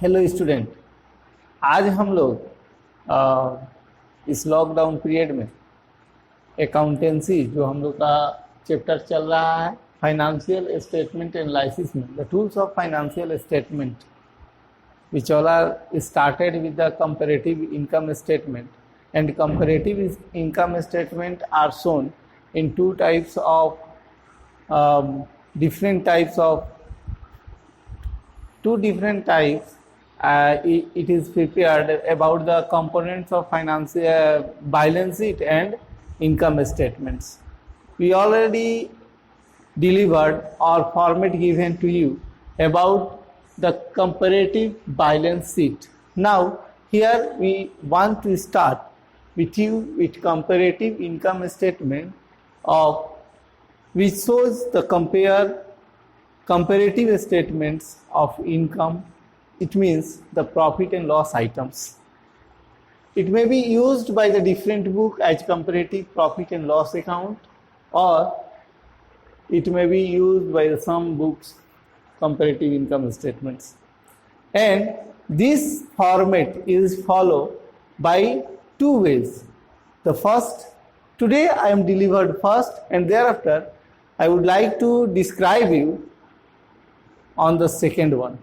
Hello student. आज हम लोग इस लॉकडाउन पीरियड में अकाउंटेंसी जो हम लोग का चैप्टर चल रहा है फाइनेंशियल स्टेटमेंट एनालिसिस में the tools of financial statement which all are started with the comparative income statement, and comparative income statement are shown in different types of two different types. It is prepared about the components of financial balance sheet and income statements. We already delivered or format given to you about the comparative balance sheet. Now here we want to start with you with comparative income statement of which shows the comparative statements of income. It means the profit and loss items. It may be used by the different book as comparative profit and loss account, or it may be used by some books comparative income statements. And this format is followed by two ways. The first, today I am delivered first, and thereafter I would like to describe you on the second one,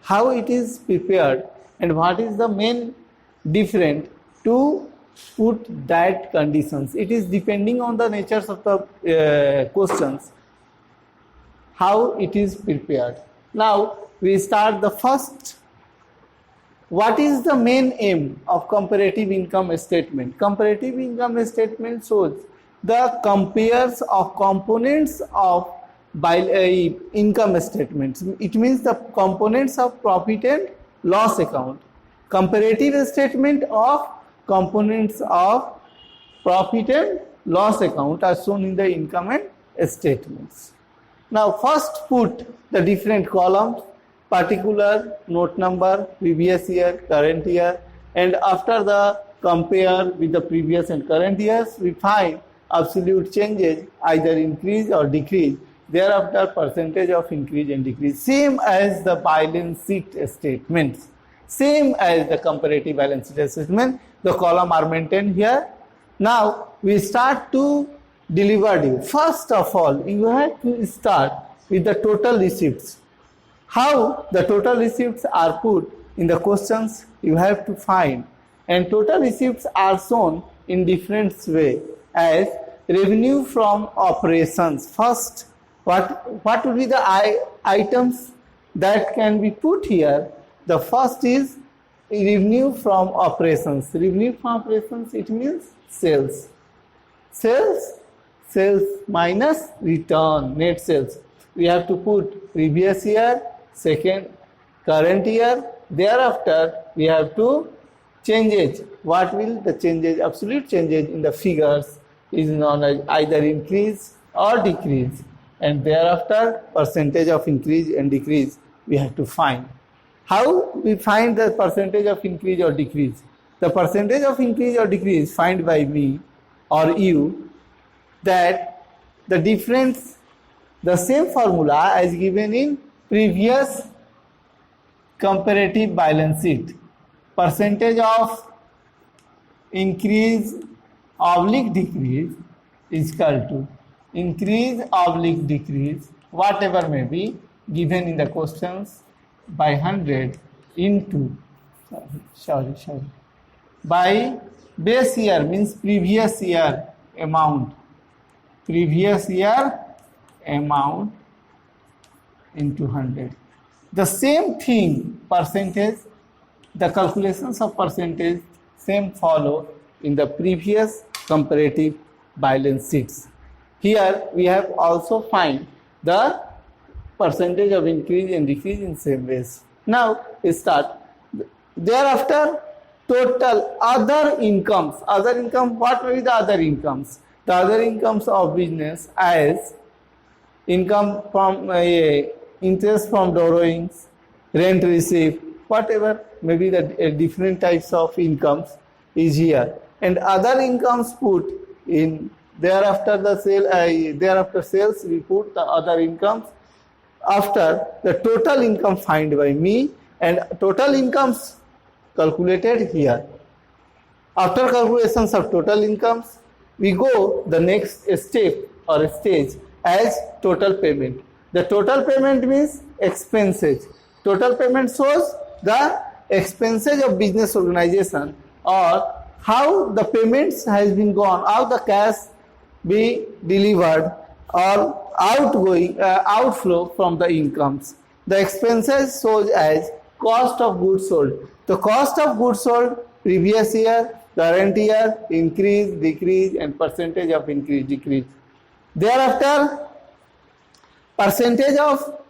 how it is prepared and what is the main difference to put that conditions. It is depending on the natures of the questions, how it is prepared. Now we start the first. What is the main aim of comparative income statement? Comparative income statement shows the compares of components of income statements. It means the components of profit and loss account. Comparative statement of components of profit and loss account are shown in the income and statements. Now first put the different columns, particular, note number, previous year, current year, and after the compare with the previous and current years, we find absolute changes, either increase or decrease. Thereafter percentage of increase and decrease, same as the balance sheet statements, same as the comparative balance sheet statement. The column are maintained here. Now we start to deliver you. First of all, you have to start with the total receipts. How the total receipts are put in the questions you have to find, and total receipts are shown in different way as revenue from operations. First, what would be the items that can be put here? The first is revenue from operations. Revenue from operations, it means sales. Sales minus return, net sales. We have to put previous year, second, current year. Thereafter we have to changes. What will the changes? Absolute changes in the figures is known as either increase or decrease, and thereafter percentage of increase and decrease we have to find. How we find the percentage of increase or decrease? The percentage of increase or decrease find by me or you, that the difference, the same formula as given in previous comparative balance sheet. Percentage of increase oblique decrease is equal to increase oblique decrease, whatever may be given in the questions, by 100 into by base year, means previous year amount, into 100. The same thing, percentage, the calculations of percentage same follow in the previous comparative balance sheets. Here we have also find the percentage of increase and decrease in same ways. Now we start. Thereafter total other incomes. Other income, what will be the other incomes? The other incomes of business as income from interest from borrowings, rent received, whatever maybe the different types of incomes is here, and other incomes put in. Thereafter the thereafter sales we put the other incomes. After the total income find by me and total incomes calculated here. After calculations of total incomes, we go the next step or stage as total payment. The total payment means expenses. Total payment shows the expenses of business organization, or how the payments has been gone, how the cash be delivered or outflow from the incomes. The expenses shows as cost of goods sold. The cost of goods sold previous year, current year, increase, decrease, and percentage of increase, decrease. Thereafter, percentage of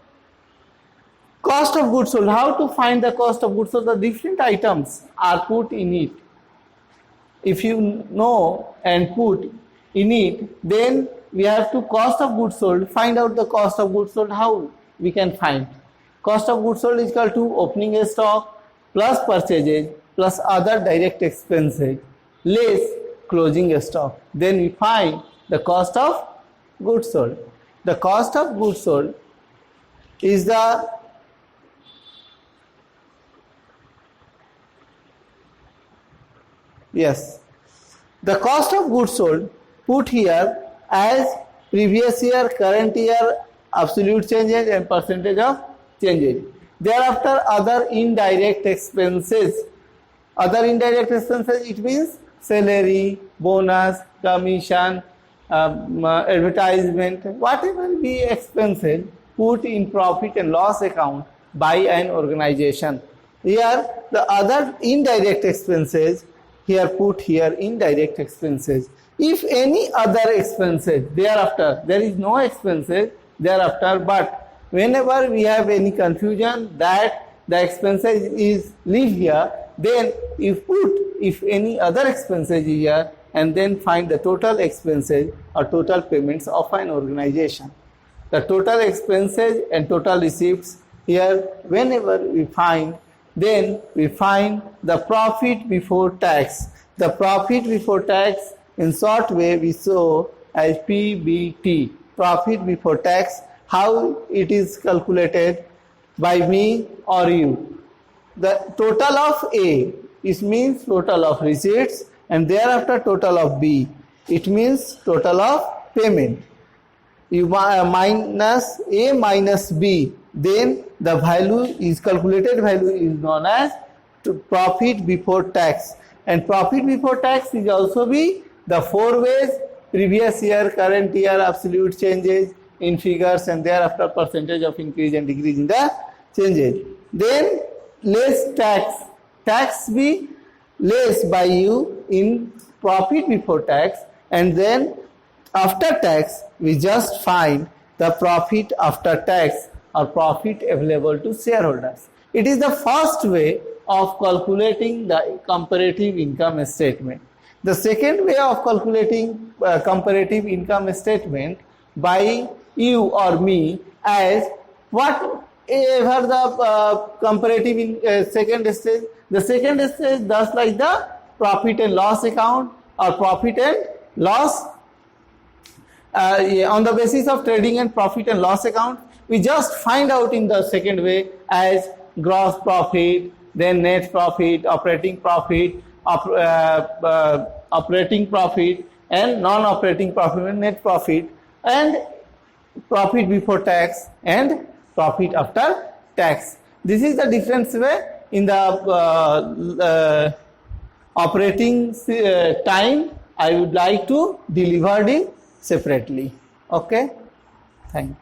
cost of goods sold. How to find the cost of goods sold? The different items are put in it. If you know and put in it, then we have to cost of goods sold. Find out the cost of goods sold. How we can find? Cost of goods sold is equal to opening a stock plus purchases plus other direct expenses less closing a stock. Then we find the cost of goods sold. The cost of goods sold is the the cost of goods sold put here as previous year, current year, absolute changes and percentage of changes. Thereafter, other indirect expenses. Other indirect expenses, it means salary, bonus, commission, advertisement, whatever be expenses put in profit and loss account by an organization. Here, the other indirect expenses, here put here indirect expenses. If any other expenses thereafter, there is no expenses thereafter, but whenever we have any confusion that the expenses is leave here, then you put if any other expenses here and then find the total expenses or total payments of an organization. The total expenses and total receipts here, whenever we find, then we find the profit before tax. The profit before tax, in short way, we show as PBT, profit before tax. How it is calculated by me or you? The total of A, it means total of receipts, and thereafter total of B, it means total of payment. You minus A minus B, then the value is calculated value is known as profit before tax. And profit before tax is also be the four ways: previous year, current year, absolute changes in figures, and thereafter percentage of increase and decrease in the changes. Then less tax. Tax be less by you in profit before tax, and then after tax we just find the profit after tax or profit available to shareholders. It is the first way of calculating the comparative income statement. The second way of calculating comparative income statement by you or me as whatever the comparative in second stage. The second stage does like the profit and loss account or profit and loss on the basis of trading and profit and loss account. We just find out in the second way as gross profit, then net profit, operating profit, operating profit, and non-operating profit and net profit, and profit before tax and profit after tax. This is the different way in the operating time. I would like to deliver it separately. Okay, thank you.